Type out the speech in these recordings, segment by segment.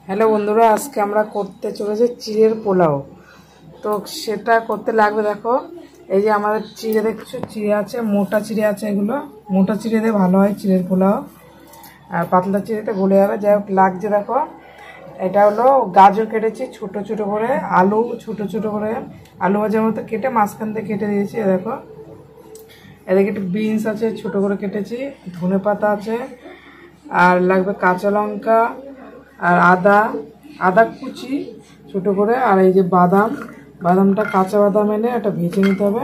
Hello বন্ধুরা, আজকে আমরা করতে চলেছি চিড়ের পোলাও। তো সেটা করতে লাগবে, দেখো এই যে আমাদের চিড়ে দেখছো, চিড়ে আছে, মোটা চিড়ে আছে, এগুলো মোটা চিড়ে দিয়ে ভালো হয় চিড়ের পোলাও, আর পাতলা চিড়েতে গলে যাবে। যাই হোক লাগছে, দেখো এটা হলো গাজর কেটেছি ছোট ছোট করে, আলু ছোট ছোট করে আলু ভাজার মতো কেটে মাঝখান থেকে কেটে দিয়েছি। দেখো এদিকে একটু বিনস আছে ছোট করে কেটেছি, ধনে পাতা আছে, আর লাগবে কাঁচা লঙ্কা আর আদা কুচি ছোট করে, আর এই যে বাদামটা কাঁচা বাদাম এনে এটা ভেজে নিতে হবে।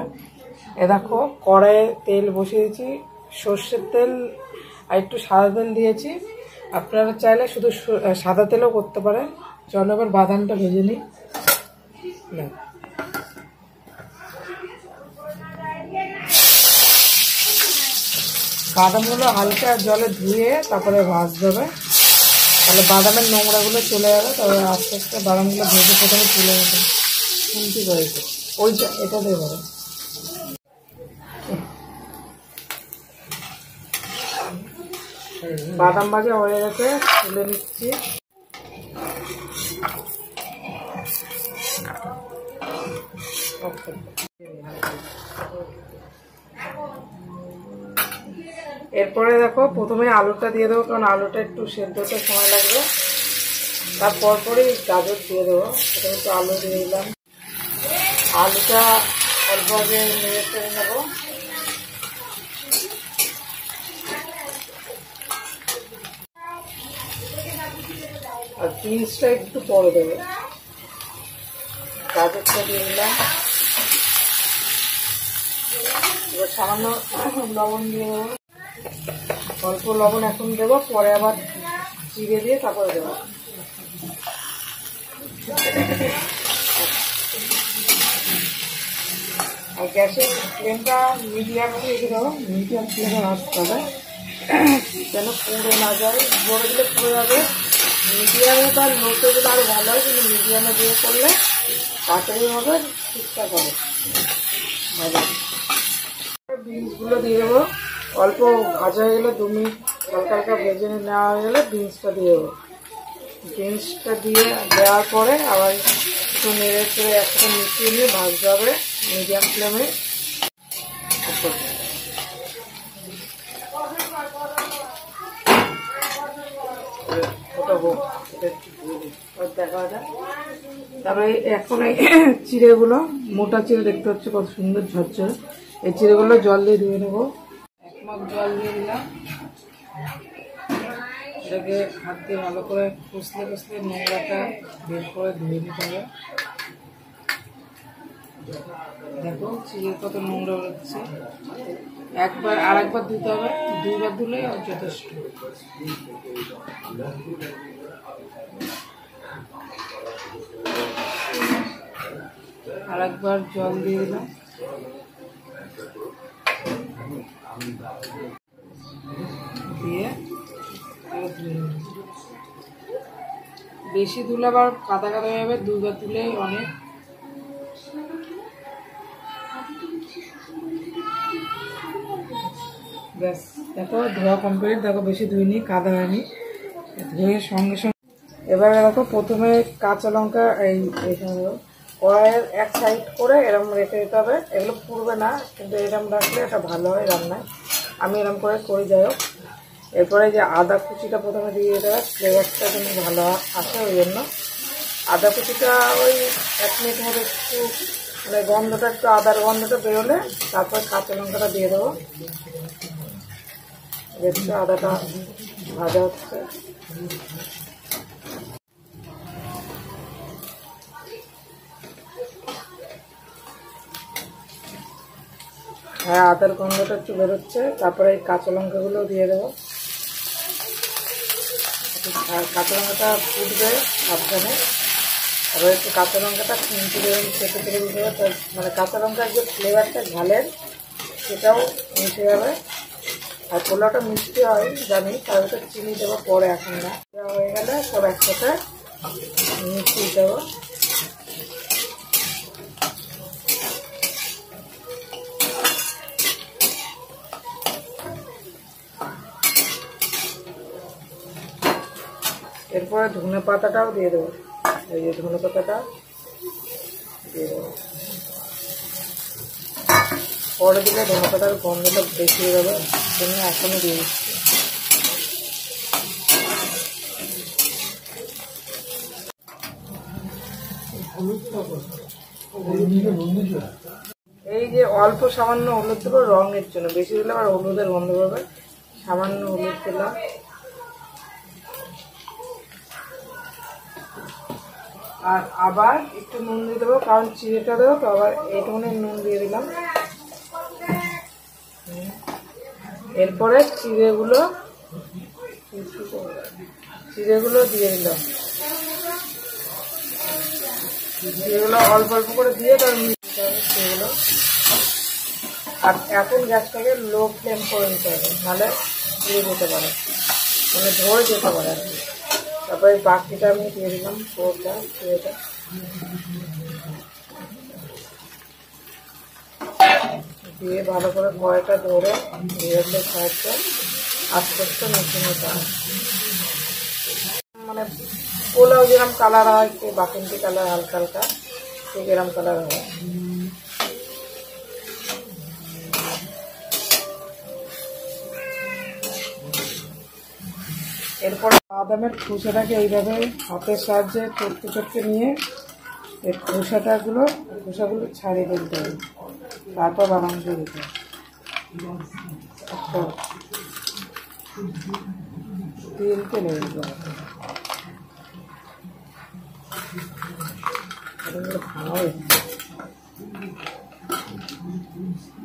এ দেখো কড়াইয়ে তেল বসিয়েছি, সর্ষের তেল আর একটু সাদা তেল দিয়েছি। আপনারা চাইলে শুধু সাদা তেলও করতে পারেন। চলো এবার বাদামটা ভেজে নিই। বাদামগুলো হালকা জলে ধুয়ে তারপরে ভাজতে হবে, তাহলে বাদামের নোংরাগুলো চলে যাবে। তবে আস্তে আস্তে বাদামগুলো ভেজে প্রথমে তুলে নেবে। শুনতে করেছে ওইটা, এটা দিয়ে ধরো। বাদাম ভাজা হয়ে গেছে, তুলে নিচ্ছি। এরপরে দেখো প্রথমে আলুটা দিয়ে দেবো, কারণ আলুটা একটু সেদ্ধ হতে সময় লাগবে। তারপর পরেই গাজর দিয়ে দেবো। প্রথমে একটু আলু দিয়ে দিলাম, আলুটা অল্প আগে নেড়ে ফেলে নেবো। আর বিনসটা একটু পরে দেবো। গাজরটা দিয়ে দিলাম, এবার সামান্য লবণ দিয়ে দেবো। অল্প লবণ এখন দেবো, পরে আবার চিড়ে দিয়ে তারপরে দেবো। আর গ্যাসের ফ্লেমটা মিডিয়ামে রেখে দেবো, মিডিয়াম ফ্লেমে ভাজতে হবে যেন পুড়ে না যায়। বড় দিলে পুড়ে যাবে। মিডিয়ামে বা লোতে দিলে আরও ভালো হয়, কিন্তু মিডিয়ামে দিয়ে করলে তাড়াতাড়ি হবে, ঠিকঠাক হবে ভাজা। বিনসগুলো দিয়ে দেবো, অল্প ভাজা হয়ে গেলে 2 মিনিট হালকা হালকা ভেজে নেওয়া হয়ে গেলে বিনসটা দিয়ে দেবো। বিনসটা দিয়ে দেওয়ার পরে আবার একটু নেড়ে চেড়ে একসাথে মিশিয়ে নিয়ে ভাজতে হবে মিডিয়াম ফ্লেমে। দেখা যায়। তারপরে এখন এই চিড়েগুলো, মোটা চিড়ে দেখতে হচ্ছে কত সুন্দর ঝরঝরে, এই চিড়েগুলো জল দিয়ে ধুয়ে নেবো। 1 মগ জল দিয়ে দিলাম। এটাকে হাত দিয়ে ভালো করে কষলে নোংরাটা বের করে ধুয়ে নিতে হবে। দেখো চিড়ে কত নোংরা বেরোচ্ছে। একবার আর একবার ধুতে হবে, 2 বার ধুলে যথেষ্ট। আর একবার জল দিয়ে দিলাম, দিয়ে বেশি ধুলে আবার কাদা কাদা হয়ে যাবে, 2 বার ধুলে অনেক। ব্যাস দেখো ধোয়া কমপ্লিট। দেখো বেশি ধুইনি, কাদা হয়নি, ধুয়ে সঙ্গে সঙ্গে। এবারে দেখো প্রথমে কাঁচা লঙ্কা এইখানে কড়াইয়ের এক সাইড করে এরকম রেখে দিতে হবে। এগুলো পুড়বে না, কিন্তু এরকম রাখলে এটা ভালো হয় রান্নায়। আমি এরকম করে করি। যাই হোক, এরপরে যে আদা কুচিটা প্রথমে দিয়ে দিতে হবে, ফ্লেভারটা যেন ভালো আসে, ওই জন্য আদা কুচিটা ওই 1 মিনিট মতো একটু মানে গন্ধটা একটু আদার গন্ধটা বেরোলে তারপর কাঁচা লঙ্কাটা দিয়ে দেবো। দেখছো আদাটা ভাজা হচ্ছে। হ্যাঁ, আদার গন্ধটা একটু বেরোচ্ছে। তারপরে এই কাঁচা লঙ্কাগুলো দিয়ে দেবো। কাঁচা লঙ্কাটা ফুটবে সাবধানে। আবার একটু কাঁচা লঙ্কাটা কেটে দিতে হবে, মানে কাঁচা লঙ্কার যে ফ্লেভারটা ঝালের সেটাও মিশে যাবে। আর পোলাওটা মিষ্টি হয় জানি, তার ভিতরে চিনি দেবো পরে, এখন না। হয়ে গেলে সব একসাথে মিশিয়ে দেবো। এরপরে ধনে পাতাটাও দিয়ে দেবো, এই যে ধনে পাতাটা দিয়ে দেবো। পরে দিলে ধনে পাতার গন্ধটা বেশি হয়ে যাবে, জন্য এখনই দিয়ে দিচ্ছি। এই যে অল্প সামান্য হলুদ দেবো রঙের জন্য, বেশি দিলে আবার হলুদের গন্ধ পাবে। সামান্য হলুদ দিলাম, আর আবার একটু নুন দিয়ে দেবো, কারণ চিড়েটা দেবো তো, আবার এইটুকুনি নুন দিয়ে দিলাম। এরপরে চিড়েগুলো দিয়ে দিলাম, চিড়েগুলো অল্প অল্প করে দিয়ে তারপর মিশিয়ে হবে সেগুলো। আর এখন গ্যাসটাকে লো ফ্লেম করে নিতে হবে, নাহলে পুড়ে যেতে পারে, মানে ধরে যেতে পারে আর কি। তারপরে বাকিটা আমি দিয়ে দিলাম, পুরোটা চিড়েটা দিয়ে ভালো করে কড়াইটা ধরে গ্যাসের সাহায্যে আস্তে আস্তে মিশিয়ে নিতে হবে। মানে পোলাও যেরকম কালার হয়, একটু বাসন্তী কালার হালকা হালকা, ঠিক এরকম কালার হয়। এরপরে বাদামের খোসাটাকে এইভাবে হাতের সাহায্যে চটকে চটকে নিয়ে এই খোসাগুলো ছাড়িয়ে ফেলতে হবে, তারপর বাদাম দিয়ে দিতে হবে। তেলকে নেই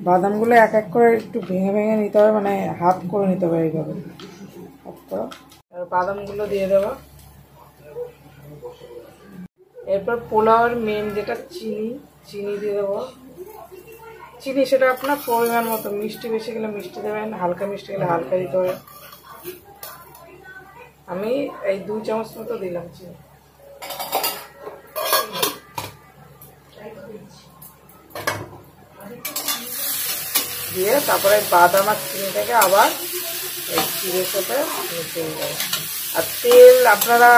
বাদামগুলো এক এক করে একটু ভেঙে ভেঙে নিতে হবে, মানে হাফ করে নিতে হবে এইভাবে। বাদামগুলো দিয়ে দেবো। এরপর পোলাওয়ের মেন যেটা চিনি দিয়ে দেবো। চিনি সেটা আপনার পরিমাণ মতো, মিষ্টি বেশি গেলে মিষ্টি দেবেন, হালকা মিষ্টি গেলে হালকা দিতে হবে। আমি এই 2 চামচ মতো দিলাম চিনি। দিয়ে তারপরে বাদাম আর চিনিটাকে আবার এই চিড়ের সাথে মিশিয়ে দেবো। আর তেল আপনারা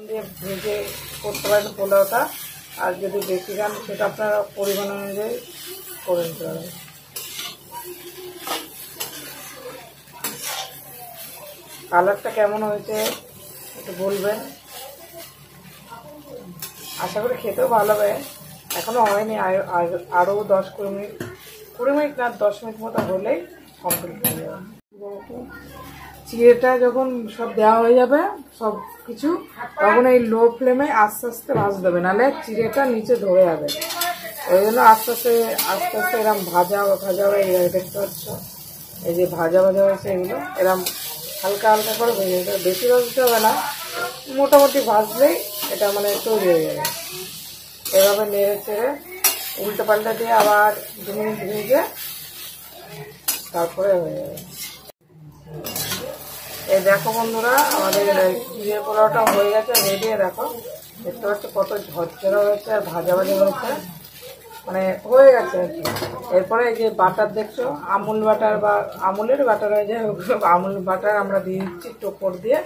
দিয়ে ভেজে করতে পারেন পোলাওটা, আর যদি বেশি খান সেটা আপনারা পরিমাণ অনুযায়ী করে নিতে পারেন। কালারটা কেমন হয়েছে একটু বলবেন, আশা করি খেতেও ভালো হবে। এখনো হয়নি, আরও 10-20 মিনিট, 20 মিনিট না 10 মিনিট মতো হলেই কমপ্লিট হয়ে যাবে। চিড়েটা যখন সব দেওয়া হয়ে যাবে সব কিছু, তখন এই লো ফ্লেমে আস্তে আস্তে ভাজতে হবে, নাহলে চিড়েটা নিচে ধরে যাবে। ওই জন্য আস্তে আস্তে এরকম ভাজা হবে। এই দেখতে পাচ্ছ, এই যে ভাজা হয়েছে এগুলো, এরকম হালকা হালকা করে ভেজে যেতে হবে, বেশি ভাজতে হবে না, মোটামুটি ভাজলেই এটা মানে তৈরি হয়ে যাবে। এভাবে নেড়ে চেড়ে উল্টে পাল্টা দিয়ে আবার 2 মিনিট ভেজে তারপরে হয়ে যাবে। এই দেখো বন্ধুরা, আমাদের চিড়ের পোলাওটা হয়ে গেছে রেডি। দেখো, দেখতে পাচ্ছ কত ঝরঝরা হয়েছে আর ভাজা হয়েছে, মানে হয়ে গেছে আর কি। এরপরে এই যে বাটার দেখছো, আমুল বাটার বা আমুলের বাটার হয়ে যায়, আমুল বাটার আমরা দিয়ে দিচ্ছি টোপর দিয়ে,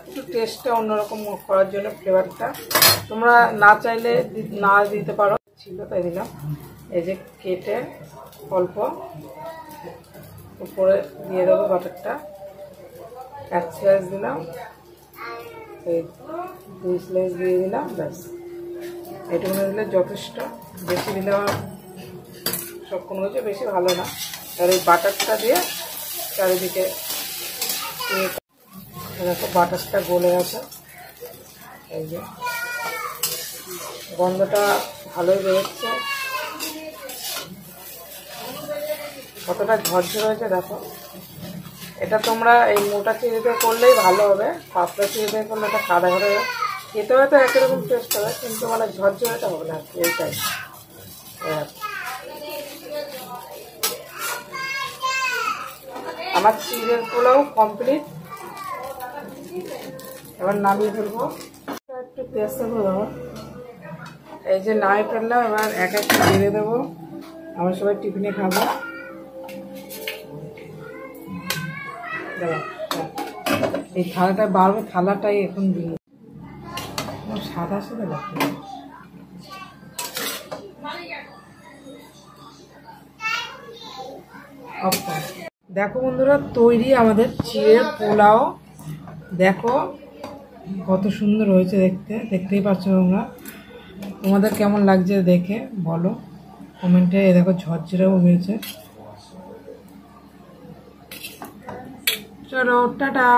একটু টেস্টটা অন্যরকম করার জন্য, ফ্লেভারটা। তোমরা না চাইলে না দিতে পারো, ছিল তাই দিলাম। এই যে কেটে অল্প উপরে দিয়ে দেবো বাটারটা, 1 স্লাইস দিলাম, এই 2 স্লাইস দিয়ে দিলাম, ব্যাস। এটুকু দিলে যথেষ্ট, বেশি দিলে সব কোনো কিছু বেশি ভালো না। আর এই বাটারটা দিয়ে চারিদিকে দেখো বাটারটা গলে আছে, এই যে গন্ধটা ভালোই বেরোচ্ছে, কতটা ঝরঝর হয়েছে দেখো। এটা তোমরা এই মোটা চিড়ে করলেই ভালো হবে, পাতলা চিড়ে করলে এটা কাদা করে খেতে হয়তো একই রকম টেস্ট হবে, কিন্তু মানে ঝরঝরেটা হবে না, এইটাই। আমার চিড়ের পোলাও কমপ্লিট, এবার নামিয়ে ফেলবো। একটু পেঁয়াজ দেবো, এই যে নামিয়ে ফেললাম, এবার এক একটা দিয়ে দেবো, আমরা সবাই টিফিনে খাবো। এই থালাটায় বাড়বে, থালাটাই এখন দিই। সাদা সাদা লাগছে। দেখো বন্ধুরা, তৈরি আমাদের চিড়ের পোলাও। দেখো কত সুন্দর হয়েছে দেখতে, দেখতেই পাচ্ছ তোমরা। তোমাদের কেমন লাগছে দেখে বলো কমেন্টে। দেখো ঝরঝরেও হয়েছে। চলো টাটা।